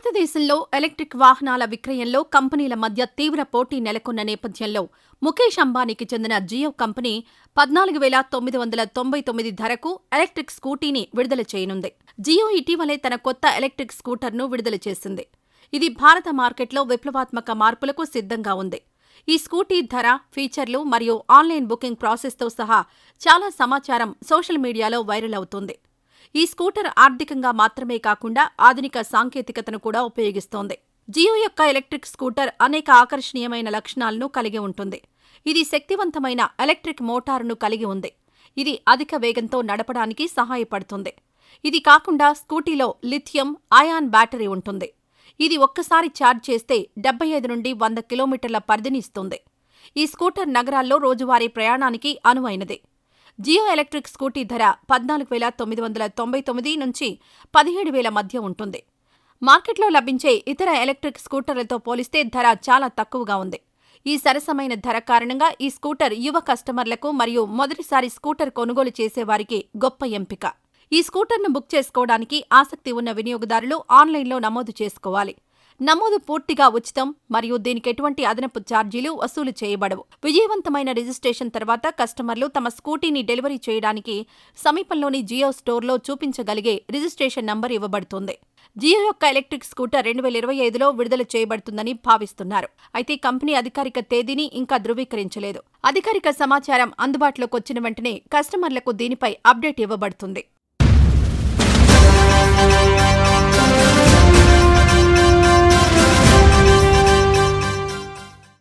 భారతదేశంలో ఎలక్ట్రిక్ వాహనాల విక్రయంలో కంపెనీల మధ్య తీవ్ర పోటీ నెలకొన్న నేపథ్యంలో ముఖేష్ అంబానీకి చెందిన జియో కంపెనీ 14,999 ధరకు ఎలక్ట్రిక్ స్కూటీని విడుదల చేయనుంది. జియో ఇటీవలే తన కొత్త ఎలక్ట్రిక్ స్కూటర్ను విడుదల చేసింది. ఇది భారత మార్కెట్లో విప్లవాత్మక మార్పులకు సిద్ధంగా ఉంది. ఈ స్కూటీ ధర, ఫీచర్లు మరియు ఆన్లైన్ బుకింగ్ ప్రాసెస్తో సహా చాలా సమాచారం సోషల్ మీడియాలో వైరల్ అవుతోంది. ఈ స్కూటర్ ఆర్థికంగా మాత్రమే కాకుండా ఆధునిక సాంకేతికతను కూడా ఉపయోగిస్తోంది. జియో యొక్క ఎలక్ట్రిక్ స్కూటర్ అనేక ఆకర్షణీయమైన లక్షణాలను కలిగి ఉంటుంది. ఇది శక్తివంతమైన ఎలక్ట్రిక్ మోటారును కలిగి ఉంది. ఇది అధిక వేగంతో నడపడానికి సహాయపడుతుంది. ఇది కాకుండా స్కూటీలో లిథియం అయాన్ బ్యాటరీ ఉంటుంది. ఇది ఒక్కసారి ఛార్జ్ చేస్తే 75 నుండి 100 కిలోమీటర్ల పరిధిని ఇస్తుంది. ఈ స్కూటర్ నగరాల్లో రోజువారీ ప్రయాణానికి అనువైనది. జియో ఎలక్ట్రిక్ స్కూటీ ధర 14,999 నుంచి 17,000 మధ్య ఉంటుంది. మార్కెట్లో లభించే ఇతర ఎలక్ట్రిక్ స్కూటర్లతో పోలిస్తే ధర చాలా తక్కువగా ఉంది. ఈ సరసమైన ధర కారణంగా ఈ స్కూటర్ యువ కస్టమర్లకు మరియు మొదటిసారి స్కూటర్ కొనుగోలు చేసేవారికి గొప్ప ఎంపిక. ఈ స్కూటర్ను బుక్ చేసుకోవడానికి ఆసక్తి ఉన్న వినియోగదారులు ఆన్లైన్లో నమోదు చేసుకోవాలి. నమోదు పూర్తిగా ఉచితం మరియు దీనికి ఎటువంటి అదనపు ఛార్జీలు వసూలు చేయబడవు. విజయవంతమైన రిజిస్ట్రేషన్ తర్వాత కస్టమర్లు తమ స్కూటీని డెలివరీ చేయడానికి సమీపంలోని జియో స్టోర్లో చూపించగలిగే రిజిస్ట్రేషన్ నంబర్ ఇవ్వబడుతుంది. జియో యొక్క ఎలక్ట్రిక్ స్కూటర్ 2025లో విడుదల చేయబడుతుందని భావిస్తున్నారు. అయితే కంపెనీ అధికారిక తేదీని ఇంకా ధృవీకరించలేదు. అధికారిక సమాచారం అందుబాటులోకి వచ్చిన వెంటనే కస్టమర్లకు దీనిపై అప్డేట్ ఇవ్వబడుతుంది.